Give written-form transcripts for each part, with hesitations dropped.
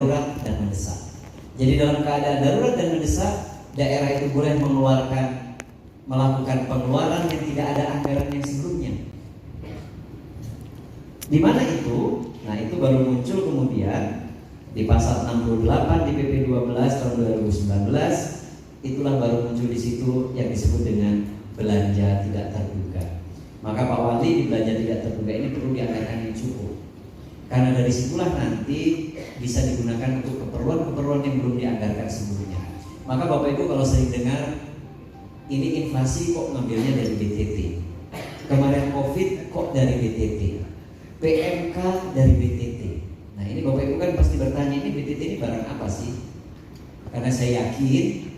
darurat dan mendesak. Jadi dalam keadaan darurat dan mendesak, daerah itu boleh melakukan pengeluaran yang tidak ada anggaran yang sebelumnya. Di mana itu? Nah, itu baru muncul kemudian di pasal 68 di PP 12 tahun 2019. Itulah baru muncul di situ yang disebut dengan belanja tidak terduga. Maka Pak Wali, di belanja tidak terduga ini perlu dianggarkan yang cukup. Karena dari situlah nanti bisa digunakan untuk keperluan-keperluan yang belum dianggarkan sebelumnya. Maka Bapak Ibu kalau sering dengar ini inflasi kok ngambilnya dari BTT, kemarin COVID kok dari BTT, PMK dari BTT. Nah ini Bapak Ibu kan pasti bertanya, ini BTT ini barang apa sih? Karena saya yakin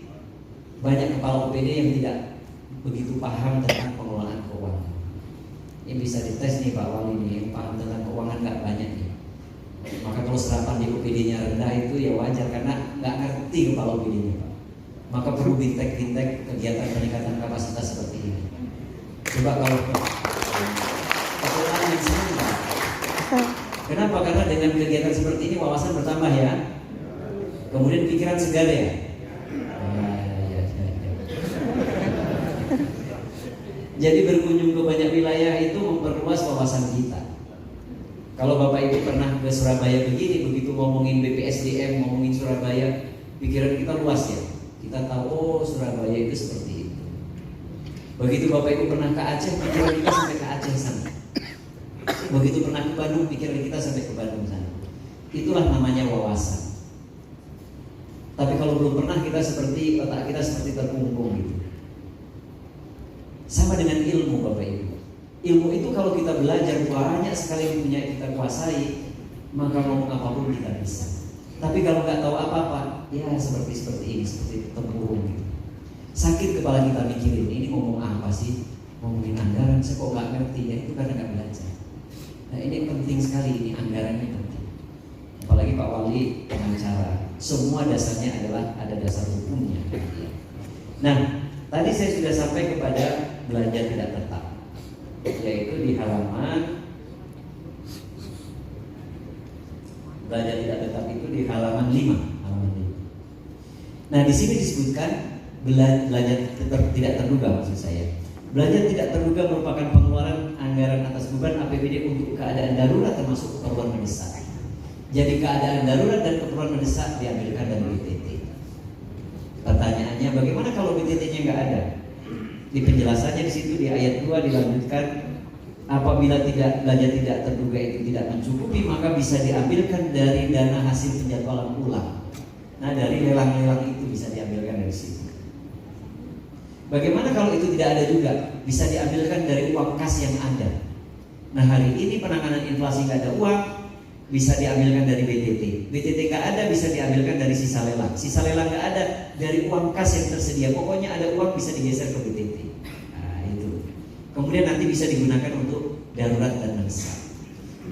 banyak kepala OPD yang tidak begitu paham tentang pengelolaan keuangan. Ini bisa dites nih Pak Wali nih, yang paham tentang keuangan nggak banyak nih. Maka kalau serapan di OPD-nya rendah itu ya wajar, karena nggak ngerti kepala OPD-nya Pak. Maka perlu bintek-bintek kegiatan peningkatan kapasitas seperti ini. Coba kalau kepulauan yang senang Pak. Kenapa? Karena dengan kegiatan seperti ini wawasan bertambah ya. Kemudian pikiran segar ya. Jadi berkunjung ke banyak wilayah itu memperluas wawasan kita. Kalau Bapak Ibu pernah ke Surabaya begini, begitu ngomongin BPSDM, ngomongin Surabaya, pikiran kita luas ya. Kita tahu, oh Surabaya itu seperti itu. Begitu Bapak Ibu pernah ke Aceh, pikiran kita sampai ke Aceh sana. Begitu pernah ke Bandung, pikiran kita sampai ke Bandung sana. Itulah namanya wawasan. Tapi kalau belum pernah, kita seperti otak kita seperti terkungkung gitu. Sama dengan ilmu Bapak Ibu. Ilmu itu kalau kita belajar banyak sekali yang punya kita kuasai, maka ngomong apapun kita bisa. Tapi kalau nggak tahu apa-apa, ya seperti ini, seperti tempurung gitu. Sakit kepala kita mikirin, ini ngomong apa sih? Ngomongin anggaran, saya kok nggak ngerti ya, itu karena nggak belajar. Nah ini penting sekali, ini anggarannya penting. Apalagi Pak Wali pengacara, semua dasarnya adalah ada dasar hukumnya. Nah, tadi saya sudah sampai kepada belanja tidak tetap, yaitu di halaman belanja tidak tetap itu di halaman 5. Nah, di sini disebutkan belanja tidak terduga, maksud saya. Belanja tidak terduga merupakan pengeluaran anggaran atas beban APBD untuk keadaan darurat termasuk keperluan mendesak. Jadi keadaan darurat dan keperluan mendesak diambilkan dari BTT. Pertanyaannya, bagaimana kalau BTT-nya nggak ada? Di penjelasannya di situ di ayat 2 dilanjutkan, apabila belanja tidak terduga itu tidak mencukupi, maka bisa diambilkan dari dana hasil penjadwalan ulang. Nah, dari lelang-lelang itu bisa diambilkan dari situ. Bagaimana kalau itu tidak ada juga? Bisa diambilkan dari uang kas yang ada. Nah, hari ini penanganan inflasi nggak ada uang, bisa diambilkan dari BTT. BTT nggak ada, bisa diambilkan dari sisa lelang. Sisa lelang nggak ada, dari uang kas yang tersedia. Pokoknya ada uang bisa digeser ke BTT. Nah itu. Kemudian nanti bisa digunakan untuk darurat dan mendesak.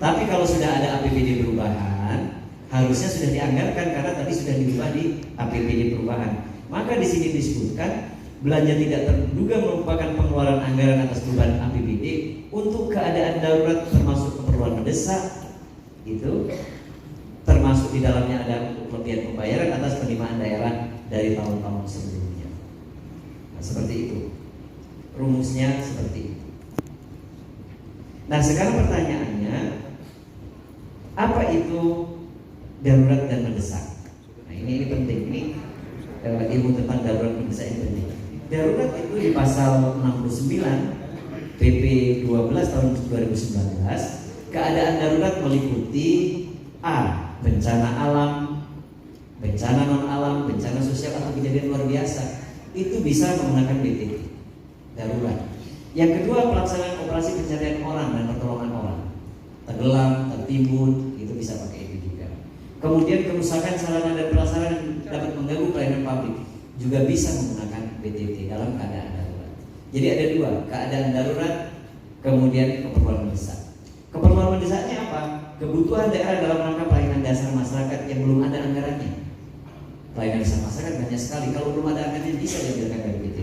Tapi kalau sudah ada APBD perubahan, harusnya sudah dianggarkan karena tadi sudah diubah di APBD perubahan. Maka di sini disebutkan belanja tidak terduga merupakan pengeluaran anggaran atas beban APBD untuk keadaan darurat termasuk keperluan mendesak. Itu termasuk di dalamnya ada untuk kelebihan pembayaran atas penerimaan daerah dari tahun-tahun sebelumnya. Nah, seperti itu rumusnya, seperti itu. Nah, sekarang pertanyaannya, apa itu darurat dan mendesak? Nah, ini penting, ini ilmu tentang darurat dan mendesak ini penting. Darurat itu di pasal 69 PP 12 tahun 2019. Keadaan darurat meliputi A. Bencana alam, bencana non alam, bencana sosial atau kejadian luar biasa. Itu bisa menggunakan BTT darurat. Yang kedua, pelaksanaan operasi pencarian orang dan pertolongan orang, tenggelam, tertimbun, itu bisa pakai itu juga. Kemudian kerusakan sarana dan prasarana yang dapat mengganggu pelayanan publik juga bisa menggunakan BTT dalam keadaan darurat. Jadi ada dua, keadaan darurat, kemudian keperluan mendesak. Keperluan mendesaknya apa? Kebutuhan daerah dalam rangka pelayanan dasar masyarakat yang belum ada anggarannya. Pelayanan dasar masyarakat banyak sekali. Kalau belum ada anggarannya bisa diambilkan dari BTT.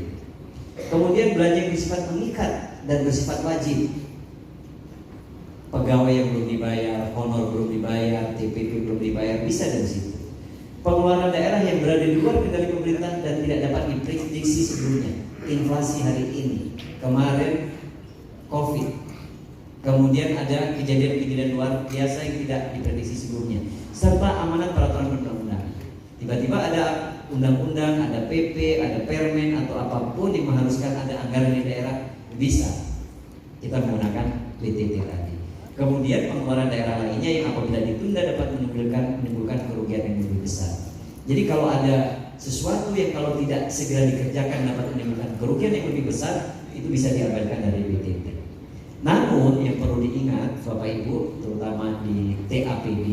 Kemudian belanja yang bersifat mengikat dan bersifat wajib. Pegawai yang belum dibayar, honor belum dibayar, TPP belum dibayar, bisa dari situ. Pengeluaran daerah yang berada di luar kendali pemerintah dan tidak dapat diprediksi sebelumnya. Inflasi hari ini, kemarin COVID, kemudian ada kejadian-kejadian luar biasa yang tidak diprediksi sebelumnya, serta amanat peraturan undang-undang. Tiba-tiba ada undang-undang, ada PP, ada permen atau apapun yang mengharuskan ada anggaran di daerah, bisa kita menggunakan BTT tadi. Kemudian pengeluaran daerah lainnya yang apabila ditunda dapat menimbulkan kerugian yang lebih besar. Jadi kalau ada sesuatu yang kalau tidak segera dikerjakan dapat menimbulkan kerugian yang lebih besar, itu bisa diabaikan dari BTT. Namun yang perlu diingat Bapak Ibu, terutama di TAPB,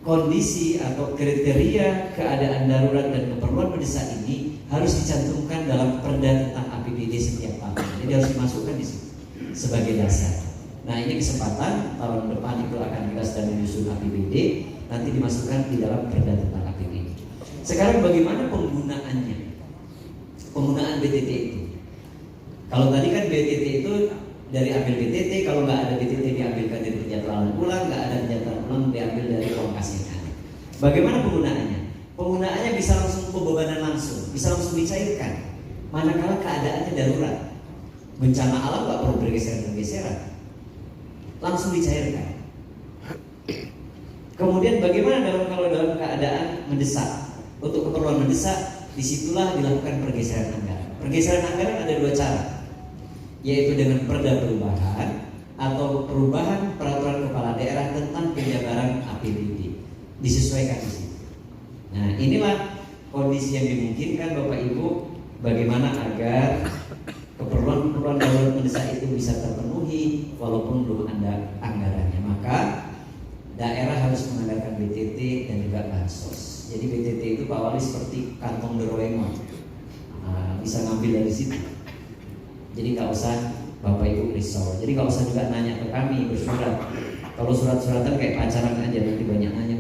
kondisi atau kriteria keadaan darurat dan keperluan mendesak ini harus dicantumkan dalam Perda tentang APBD setiap tahun. Jadi harus dimasukkan di situ sebagai dasar. Nah, ini kesempatan tahun depan itu akan kita sedang menyusun APBD, nanti dimasukkan di dalam Perda tentang APBD. Sekarang bagaimana penggunaannya? Penggunaan BTT itu. Kalau tadi kan BTT itu dari ambil BTT, kalau nggak ada BTT diambilkan dari penjadwalan ulang, nggak ada penjadwalan ulang diambil dari uang kas yang ada. Bagaimana penggunaannya? Penggunaannya bisa langsung pembebanan langsung, bisa langsung dicairkan. Manakala keadaannya darurat, bencana alam nggak perlu bergeser-geseran, langsung dicairkan. Kemudian bagaimana kalau dalam keadaan mendesak? Untuk keperluan mendesak, disitulah dilakukan pergeseran anggaran. Pergeseran anggaran ada dua cara, yaitu dengan perda perubahan atau perubahan peraturan kepala daerah tentang penjabaran APBD, disesuaikan di situ. Nah, inilah kondisi yang dimungkinkan Bapak Ibu, bagaimana agar keperluan darurat mendesak itu bisa terpenuhi walaupun belum ada anggarannya. Maka daerah harus menganggarkan BTT dan juga bansos. Jadi BTT itu Pak Wali seperti kantong Doraemon, bisa ngambil dari situ. Jadi nggak usah Bapak Ibu risau. Jadi nggak usah juga nanya ke kami bersurat. Kalau surat-suratan kayak pacaran aja, nanti banyak nanya,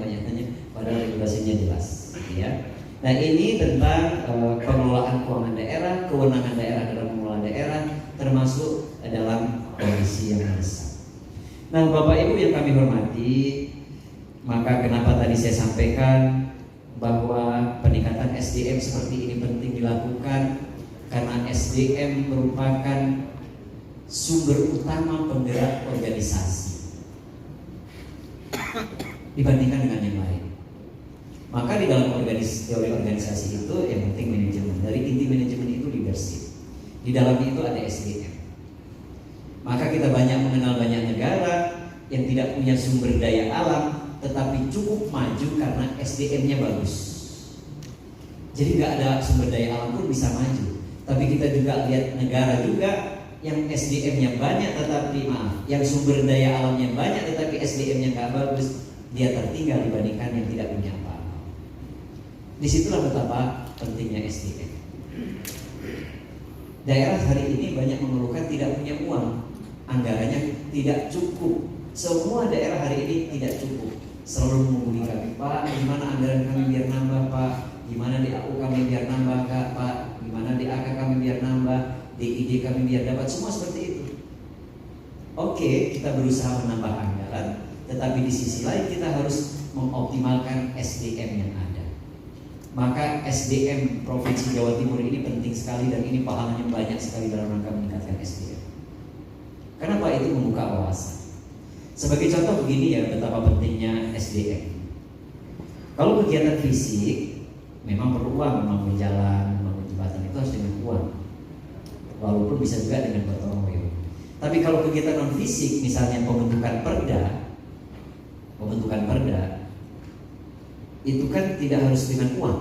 padahal regulasinya jelas. Ya. Nah, ini tentang pengelolaan keuangan daerah, kewenangan daerah dalam mengelola daerah, termasuk dalam kondisi yang mendesak. Nah, Bapak Ibu yang kami hormati, maka kenapa tadi saya sampaikan bahwa peningkatan SDM seperti ini penting dilakukan, karena SDM merupakan sumber utama penggerak organisasi dibandingkan dengan yang lain. Maka di dalam teori organisasi itu yang penting manajemen. Dari inti manajemen itu leadership. Di dalamnya itu ada SDM. Maka kita banyak mengenal banyak negara yang tidak punya sumber daya alam, tetapi cukup maju karena SDM-nya bagus. Jadi nggak ada sumber daya alam pun bisa maju. Tapi kita juga lihat negara juga yang SDM-nya banyak tetapi yang sumber daya alamnya banyak tetapi SDM-nya nggak bagus, dia tertinggal dibandingkan yang tidak punya apa-apa. Disitulah betapa pentingnya SDM. Daerah hari ini banyak mengeluhkan tidak punya uang, anggarannya tidak cukup. Semua daerah hari ini tidak cukup. Selalu menghubungi kami, Pak, gimana anggaran kami biar nambah, Pak? Gimana di AU kami biar nambah, Pak? Gimana di AK kami biar nambah? Di ID kami biar dapat, semua seperti itu. Oke, kita berusaha menambah anggaran, tetapi di sisi lain kita harus mengoptimalkan SDM yang ada. Maka SDM Provinsi Jawa Timur ini penting sekali dan ini pahalanya banyak sekali dalam rangka meningkatkan SDM. Kenapa? Itu membuka wawasan. Sebagai contoh begini ya, betapa pentingnya SDM. Kalau kegiatan fisik memang perlu uang, membangun jalan, membangun jembatan itu harus dengan uang. Walaupun bisa juga dengan gotong royong. Tapi kalau kegiatan non fisik, misalnya pembentukan perda, itu kan tidak harus dengan uang.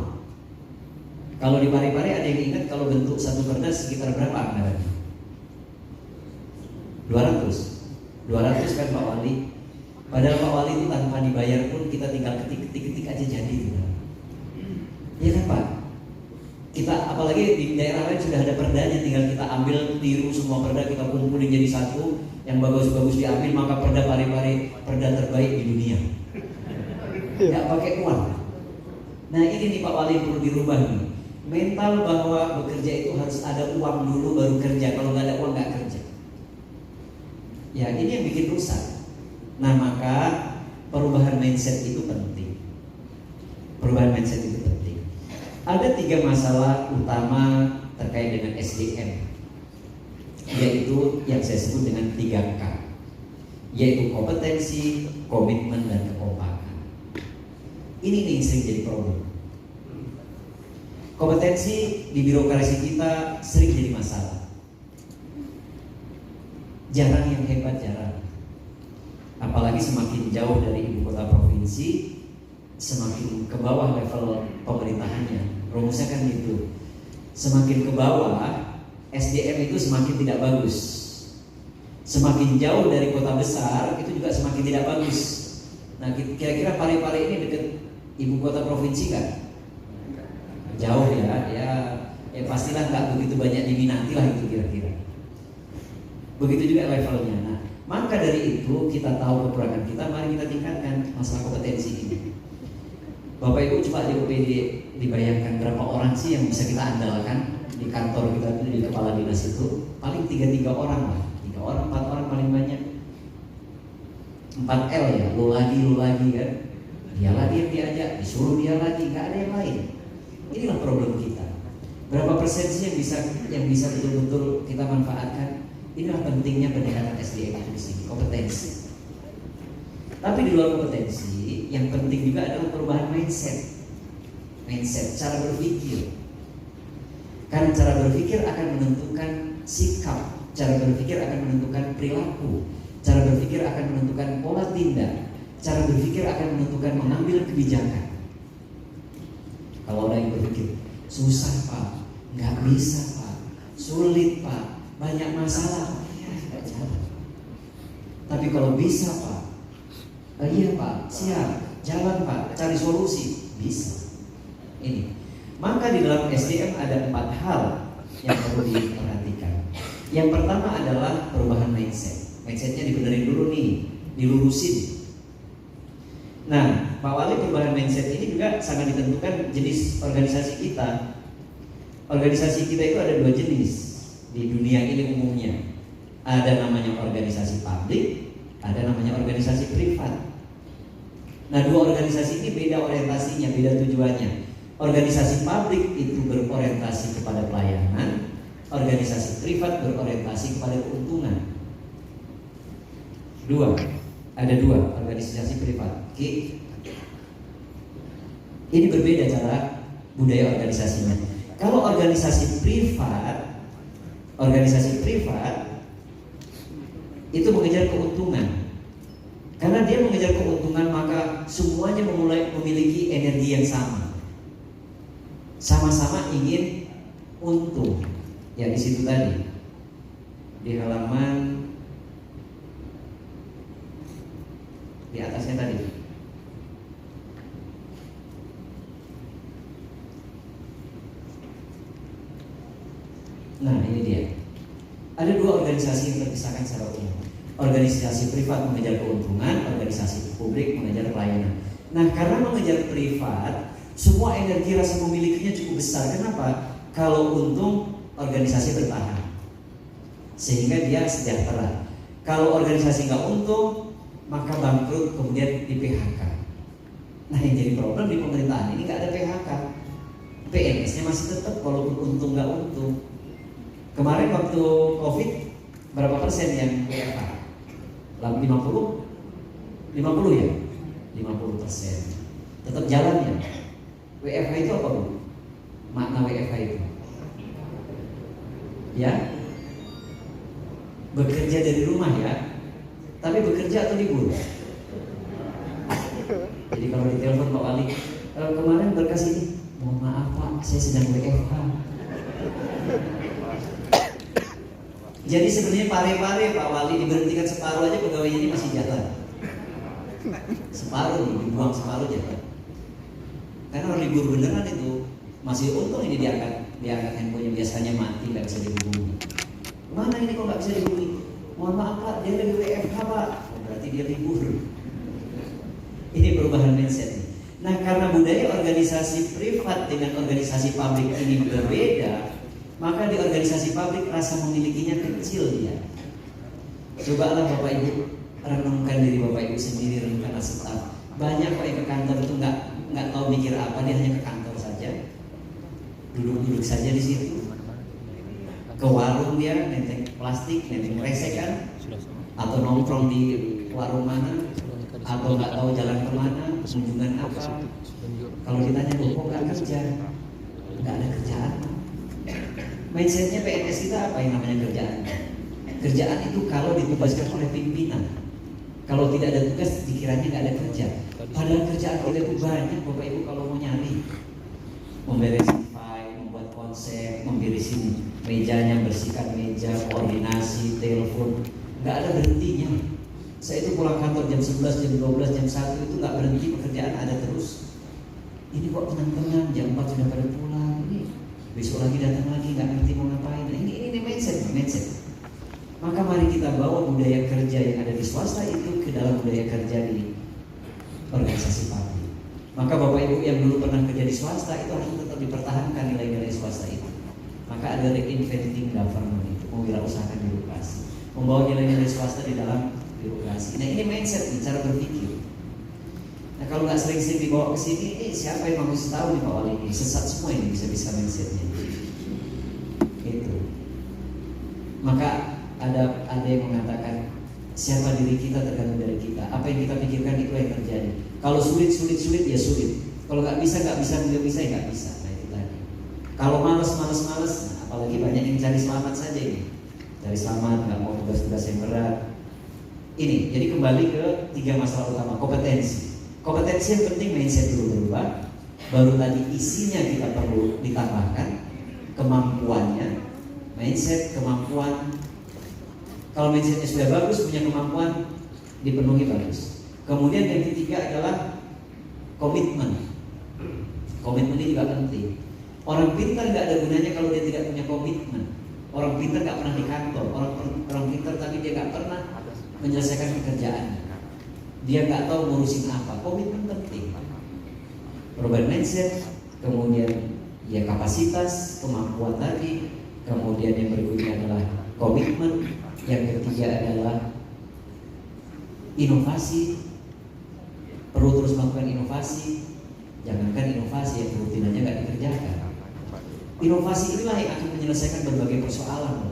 Kalau di Parepare ada yang ingat kalau bentuk satu perda sekitar berapa anggarannya? 200 kan Pak Wali. Padahal Pak Wali itu tanpa dibayar pun kita tinggal ketik aja jadi gitu. Iya kan Pak? Kita apalagi di daerah lain sudah ada perdanya, tinggal kita ambil, tiru semua perda, kita kumpulin jadi satu, yang bagus-bagus diambil, maka perda Parepare perda terbaik di dunia. Nggak pakai uang. Nah ini nih Pak Wali perlu dirubah nih. Mental bahwa bekerja itu harus ada uang dulu baru kerja. Kalau nggak ada uang nggak kerja. Ya ini yang bikin rusak. Nah maka perubahan mindset itu penting. Perubahan mindset itu penting. Ada 3 masalah utama terkait dengan SDM, yaitu yang saya sebut dengan 3K, yaitu kompetensi, komitmen, dan kekompakan. Ini nih yang sering jadi problem. Kompetensi di birokrasi kita sering jadi masalah. Jarang yang hebat, jarang. Apalagi semakin jauh dari ibu kota provinsi, semakin ke bawah level pemerintahannya. Rumusnya kan gitu. Semakin ke bawah, SDM itu semakin tidak bagus. Semakin jauh dari kota besar, itu juga semakin tidak bagus. Nah, kira-kira Parepare ini dekat ibu kota provinsi kan? Jauh ya pastilah nggak begitu banyak diminati lah itu kira-kira. Begitu juga levelnya. Nah, maka dari itu kita tahu kekurangan kita, mari kita tingkatkan masalah kompetensi ini. Bapak Ibu coba di OPD dibayangkan berapa orang sih yang bisa kita andalkan di kantor kita, di kepala dinas itu paling 3 orang lah, 3 orang 4 orang paling banyak. 4L ya, lu lagi kan, dia lagi yang diajak, disuruh dia lagi, nggak ada yang lain. Inilah problem kita. Berapa persen sih yang bisa betul-betul kita manfaatkan? Inilah pentingnya pendekatan SDM itu di sini, kompetensi. Tapi di luar kompetensi, yang penting juga adalah perubahan mindset, cara berpikir. Karena cara berpikir akan menentukan sikap, cara berpikir akan menentukan perilaku, cara berpikir akan menentukan pola tindak, cara berpikir akan menentukan mengambil kebijakan. Kalau ada yang berpikir, susah Pak, nggak bisa Pak, sulit Pak, banyak masalah, ya nggak jalan. Tapi kalau bisa Pak, iya Pak, siap, jalan Pak, cari solusi, bisa. Ini. Maka di dalam SDM ada 4 hal yang perlu diperhatikan. Yang pertama adalah perubahan mindset. Mindsetnya dibenerin dulu nih, dilurusin. Nah, Pak Wali, perubahan mindset ini juga sangat ditentukan jenis organisasi kita. Organisasi kita itu ada 2 jenis di dunia ini umumnya. Ada namanya organisasi publik, ada namanya organisasi privat. Nah, 2 organisasi ini beda orientasinya, beda tujuannya. Organisasi publik itu berorientasi kepada pelayanan, organisasi privat berorientasi kepada keuntungan. Ada dua organisasi privat. Oke. Ini berbeda cara budaya organisasinya. Kalau organisasi privat itu mengejar keuntungan. Karena dia mengejar keuntungan, maka semuanya memiliki energi yang sama. Sama-sama ingin untung. Ya, di situ tadi. Di halaman di atasnya tadi. Nah, ini dia. Ada 2 organisasi yang terpisahkan secara umum. Organisasi privat mengejar keuntungan, organisasi publik mengejar pelayanan. Nah, karena mengejar privat, semua energi rasa memilikinya cukup besar. Kenapa? Kalau untung, organisasi bertahan, sehingga dia sejahtera. Kalau organisasi nggak untung, maka bangkrut, kemudian di PHK. Nah, yang jadi problem di pemerintahan ini nggak ada PHK. PNS-nya masih tetap walaupun untung nggak untung. Kemarin waktu COVID, berapa persen yang WFH? 50 ya? 50%. Tetap jalan ya. WFH itu apa Bu? Makna WFH itu? Ya, bekerja dari rumah ya. Tapi bekerja atau libur? Jadi kalau ditelepon Pak Wali, kemarin berkas ini, mohon maaf Pak, saya sedang WFH. Jadi sebenarnya pare-pare Pak Wali diberhentikan separuh aja, pegawainya ini masih jalan. Separuh nih, dibuang separuh jalan. Karena orang libur beneran itu masih untung ini diangkat handphonenya, biasanya mati nggak bisa dihubungi. Mana ini kok nggak bisa dihubungi? Mohon maaf Pak, dia lagi WFH Pak. Oh, berarti dia libur. Ini perubahan mindset. Nah, karena budaya organisasi privat dengan organisasi publik ini berbeda, maka di organisasi publik rasa memilikinya kecil dia. Cobalah Bapak Ibu renungkan diri Bapak Ibu sendiri, renungkan staf. Banyak kok yang ke kantor itu nggak nggak tahu mikir apa, dia hanya ke kantor saja, duduk-duduk saja di situ, ke warung dia nenteng plastik, nenteng resek kan, atau nongkrong di warung mana, atau nggak tahu jalan kemana, kunjungan apa. Kalau ditanya kok nggak kerja, nggak ada kerjaan. Mindsetnya PNS kita apa yang namanya kerjaan? Kerjaan itu kalau ditugaskan oleh pimpinan. Kalau tidak ada tugas, dikiranya nggak ada kerja. Padahal kerjaan kita itu banyak, Bapak Ibu kalau mau nyari. Memberesin file, membuat konsep, memberesin mejanya, bersihkan meja, koordinasi, telepon. Nggak ada berhentinya. Saya itu pulang kantor jam 11, jam 12, jam 1 itu nggak berhenti, pekerjaan ada terus. Ini kok tenang-tenang, jam 4 sudah pada pulang. Ini besok lagi datang lagi, nggak ngerti mau ngapain. Nah, ini mindset. Maka mari kita bawa budaya kerja yang ada di swasta itu ke dalam budaya kerja di organisasi publik. Maka Bapak Ibu yang dulu pernah kerja di swasta itu harus tetap dipertahankan nilai-nilai swasta itu. Maka ada reinventing government itu, mewirausahakan birokrasi, membawa nilai-nilai swasta di dalam birokrasi. Nah ini mindset nih, cara berpikir. Nah kalau nggak sering-sering dibawa ke sini, siapa yang mau tahu nih Pak Wali ini sesat semua ini bisa mindsetnya. Itu. Maka ada yang mengatakan siapa diri kita tergantung dari kita. Apa yang kita pikirkan itu yang terjadi. Kalau sulit ya sulit. Kalau nggak bisa ya nggak bisa. Nah itu tadi. Kalau malas, nah, apalagi banyak yang cari selamat saja ini. Cari selamat, nggak mau tugas-tugas yang berat. Ini. Jadi kembali ke 3 masalah utama. Kompetensi yang penting mindset dulu berubah. Baru tadi isinya kita perlu ditambahkan. Kemampuannya, mindset, kemampuan. Kalau mindsetnya sudah bagus, punya kemampuan, dipenuhi bagus. Kemudian yang ketiga adalah komitmen. Komitmen ini juga penting. Orang pintar nggak ada gunanya kalau dia tidak punya komitmen. Orang pintar nggak pernah di kantor. Orang pintar tapi dia nggak pernah menyelesaikan pekerjaannya. Dia nggak tahu ngurusin apa. Komitmen penting. Perubahan mindset, kemudian ya kapasitas, kemampuan tadi, kemudian yang berikutnya adalah komitmen. Yang ketiga adalah inovasi. Perlu terus melakukan inovasi. Jangankan inovasi yang rutinannya nggak dikerjakan. Inovasi inilah yang akan menyelesaikan berbagai persoalan.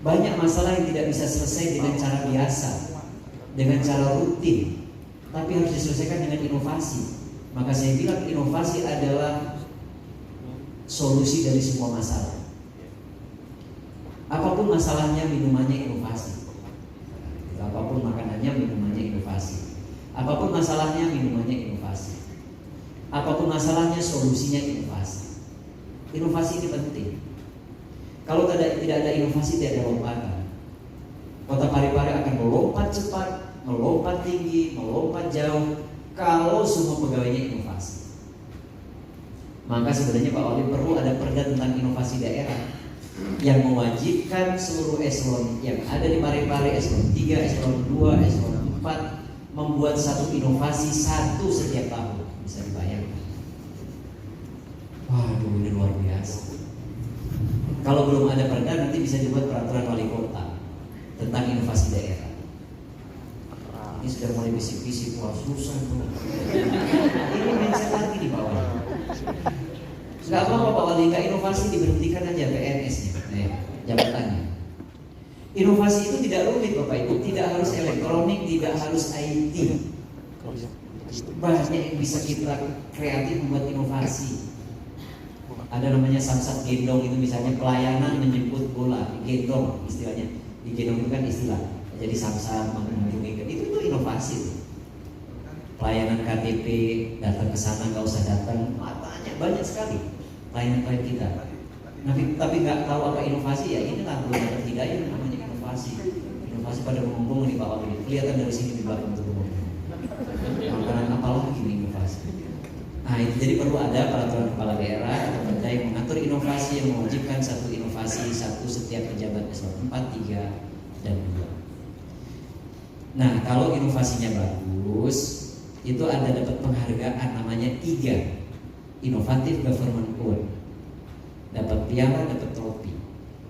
Banyak masalah yang tidak bisa selesai dengan cara biasa, dengan cara rutin, tapi harus diselesaikan dengan inovasi. Maka saya bilang inovasi adalah solusi dari semua masalah. Apapun masalahnya, minumannya inovasi. Apapun makanannya, minumannya inovasi. Apapun masalahnya, minumannya inovasi. Apapun masalahnya, solusinya inovasi. Inovasi ini penting. Kalau tidak ada inovasi, tidak ada lompatan. Kota Parepare akan melompat cepat, melompat tinggi, melompat jauh kalau semua pegawainya inovasi. Maka sebenarnya Pak Wali perlu ada perda tentang inovasi daerah yang mewajibkan seluruh eselon yang ada di Parepare, eselon 3, eselon 2, eselon 4 membuat satu inovasi setiap tahun. Bisa dibayangkan. Waduh, ini luar biasa. Kalau belum ada perda, nanti bisa dibuat peraturan wali kota tentang inovasi daerah. Ini sudah mulai bisik-bisik, wah susah tuh. Ini mindset lagi di bawah. Gak apa-apa Pak Wali, gak inovasi diberhentikan aja PNS-nya, jabatannya. Inovasi itu tidak rumit Bapak Ibu, tidak harus elektronik, tidak harus IT. Banyak yang bisa kita kreatif membuat inovasi. Ada namanya samsat gendong, itu misalnya pelayanan menjemput bola, gendong istilahnya. Di gendong itu kan istilah. Jadi samsat mengunjungi, itu inovasi. Pelayanan KTP, datang ke sana nggak usah datang, banyak sekali klien-klien kita. Tapi nggak tahu apa inovasi, ya inilah belum ada hidayah namanya inovasi. Inovasi pada ngomong di Pak Wali, kelihatan dari sini di belakang itu ngomong. Makanan apa lagi nih inovasi? Nah itu jadi perlu ada peraturan kepala daerah atau perda yang mengatur inovasi, yang mewajibkan satu inovasi satu setiap pejabat eselon 4, 3, dan 2. Nah kalau inovasinya bagus, itu ada dapat penghargaan namanya 3 Innovative Government Award. Dapat piala, dapat trofi.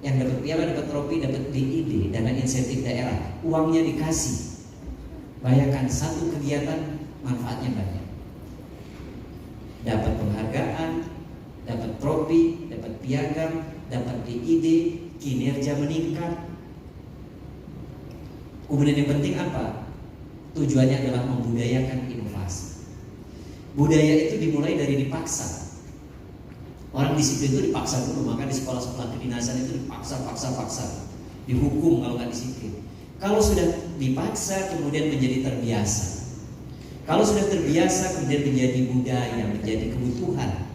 Yang dapat piala, dapat trofi, dapat DID, dana insentif daerah. Uangnya dikasih. Bayangkan satu kegiatan manfaatnya banyak. kopi, dapat piagam, dapat DID, kinerja meningkat. Kemudian yang penting apa? Tujuannya adalah membudayakan inovasi. Budaya itu dimulai dari dipaksa. Orang disiplin itu dipaksa dulu, maka di sekolah-sekolah kedinasan itu dipaksa. Dihukum kalau nggak disiplin. Kalau sudah dipaksa kemudian menjadi terbiasa. Kalau sudah terbiasa kemudian menjadi budaya, menjadi kebutuhan.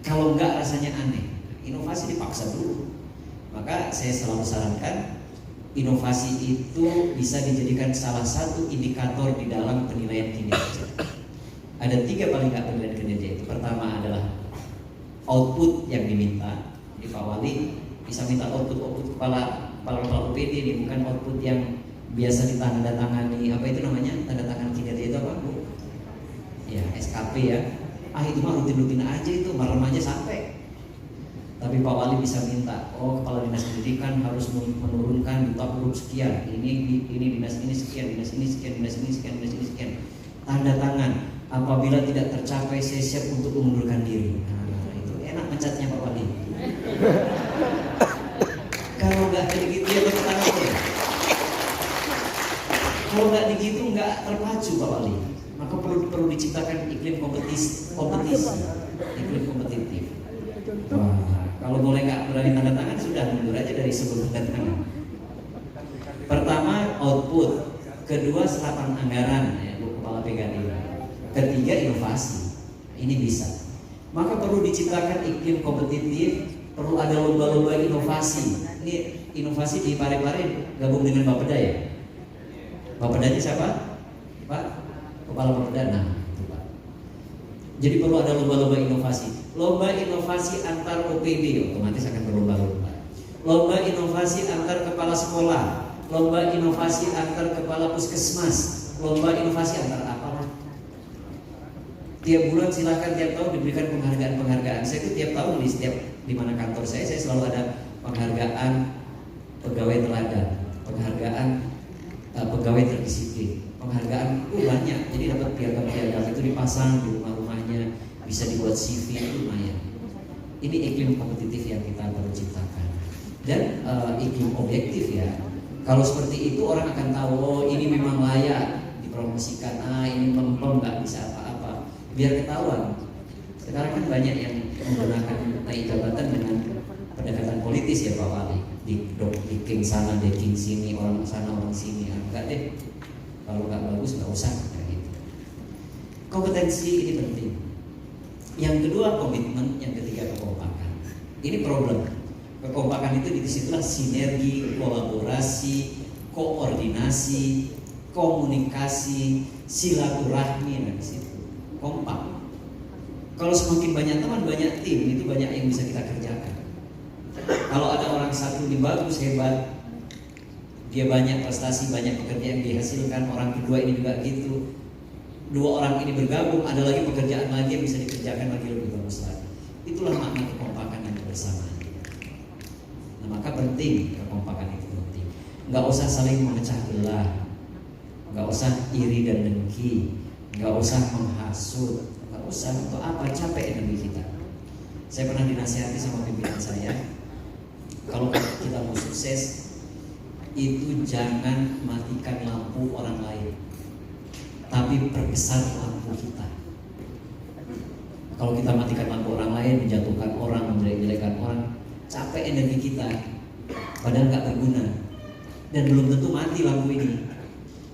Kalau nggak rasanya aneh. Inovasi dipaksa dulu. Maka saya selalu sarankan inovasi itu bisa dijadikan salah satu indikator di dalam penilaian kinerja. Ada 3 paling nggak penilaian kinerja itu. Pertama adalah output yang diminta. Di Pak Wali bisa minta output kepala UPD ini, bukan output yang biasa ditandatangani. Apa itu namanya? Tanda tangan kinerja itu apa, Bu? Ya, SKP ya. Itu mah rutin-rutin aja, itu malam aja sampai. Tapi Pak Wali bisa minta, kepala dinas pendidikan harus menurunkan duta huruf sekian. Ini dinas ini sekian, dinas ini sekian, dinas ini sekian, dinas ini sekian. Tanda tangan. Apabila tidak tercapai, saya siap untuk mengundurkan diri. Enak mencatnya Pak Wali. Kalau nggak kayak gitu ya tepuk tangan. Kalau nggak begitu nggak terpacu Pak Wali. Maka perlu diciptakan iklim kompetisi, iklim kompetitif. Wah, kalau boleh nggak berani tanda tangan sudah mundur aja dari sebelum tanda tangan. Pertama output, kedua serapan anggaran ya Bu Kepala PKD. Ketiga inovasi. Ini bisa. Maka perlu diciptakan iklim kompetitif, perlu ada lomba-lomba inovasi. Ini inovasi di Parepare gabung dengan Bapeda ya. Bapedanya siapa? Pak Kepala Bapeda. Nah, itu Pak. Jadi perlu ada lomba-lomba inovasi. Lomba inovasi antar OPD otomatis akan berlomba-lomba. Lomba inovasi antar kepala sekolah, lomba inovasi antar kepala puskesmas, lomba inovasi antar apa? Tiap bulan silahkan tiap tahun diberikan penghargaan. Saya itu tiap tahun di mana kantor saya selalu ada penghargaan pegawai teladan, penghargaan pegawai terdisiplin, penghargaan banyak. Jadi dapat piagam-piagam itu dipasang di rumah-rumahnya, bisa dibuat CV, itu lumayan. Ini iklim kompetitif yang kita perlu ciptakan dan iklim objektif ya. Kalau seperti itu orang akan tahu ini memang layak dipromosikan, ini melempem nggak bisa apa-apa. Biar ketahuan. Sekarang kan banyak yang menggunakan naik jabatan dengan pendekatan politis ya Pak Wali. Di king sana, di king sini, orang sana, orang sini. Enggak deh. Kalau nggak bagus nggak usah kayak gitu. Kompetensi ini penting. Yang kedua komitmen, yang ketiga kekompakan. Ini problem. Kekompakan itu disitulah sinergi, kolaborasi, koordinasi, komunikasi, silaturahmi di situ. Kompak. Kalau semakin banyak teman, banyak tim, itu banyak yang bisa kita kerjakan. Kalau ada orang satu ini bagus, hebat, dia banyak prestasi, banyak pekerjaan yang dihasilkan, orang kedua ini juga gitu. 2 orang ini bergabung, ada lagi pekerjaan lagi yang bisa dikerjakan lagi lebih bagus lagi. Itulah makna kekompakan dan kebersamaan. Nah, maka penting kekompakan itu penting. Nggak usah saling memecah belah, nggak usah iri dan dengki, nggak usah menghasut, nggak usah. Untuk apa? Capek energi kita. Saya pernah dinasihati sama pimpinan saya, kalau kita mau sukses itu jangan matikan lampu orang lain, tapi perbesar lampu kita. Kalau kita matikan lampu orang lain, menjatuhkan orang, menjelek-jelekan orang, capek energi kita, padahal nggak berguna. Dan belum tentu mati lampu ini.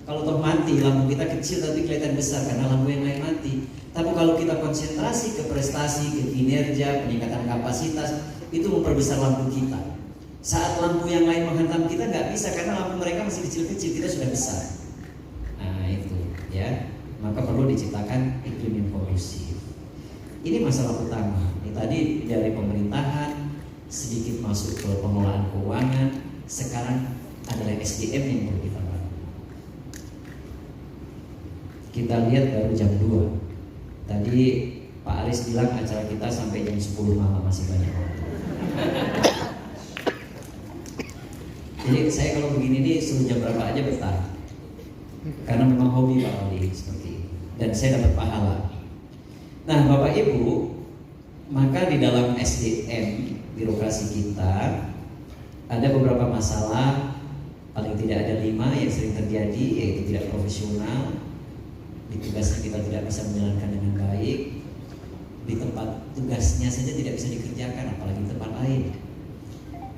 Kalau toh mati, lampu kita kecil tapi kelihatan besar karena lampu yang lain mati. Tapi kalau kita konsentrasi ke prestasi, ke kinerja, peningkatan kapasitas, itu memperbesar lampu kita. Saat lampu yang lain menghantam kita nggak bisa karena lampu mereka masih kecil-kecil, kita sudah besar. Nah itu ya, maka perlu diciptakan iklim yang kondusif. Ini masalah utama. Ini tadi dari pemerintahan sedikit masuk ke pengelolaan keuangan, sekarang adalah SDM yang perlu kita bangun. Kita lihat baru jam 2. Tadi Pak Aris bilang acara kita sampai jam 10 malam, masih banyak waktu. Jadi saya kalau begini nih suruh jam berapa aja betah. Karena memang hobi Pak Ali seperti itu. Dan saya dapat pahala. Nah Bapak Ibu, Maka di dalam SDM birokrasi kita ada beberapa masalah, paling tidak ada 5 yang sering terjadi, yaitu tidak profesional, di tugasnya kita tidak bisa menjalankan dengan baik, di tempat tugasnya saja tidak bisa dikerjakan, apalagi di tempat lain.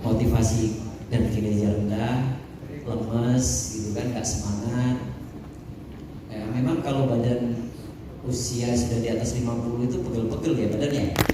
Motivasi dan kinerja rendah, lemes, gitu kan, gak semangat. Memang kalau badan usia sudah di atas 50 itu pegel-pegel ya badannya.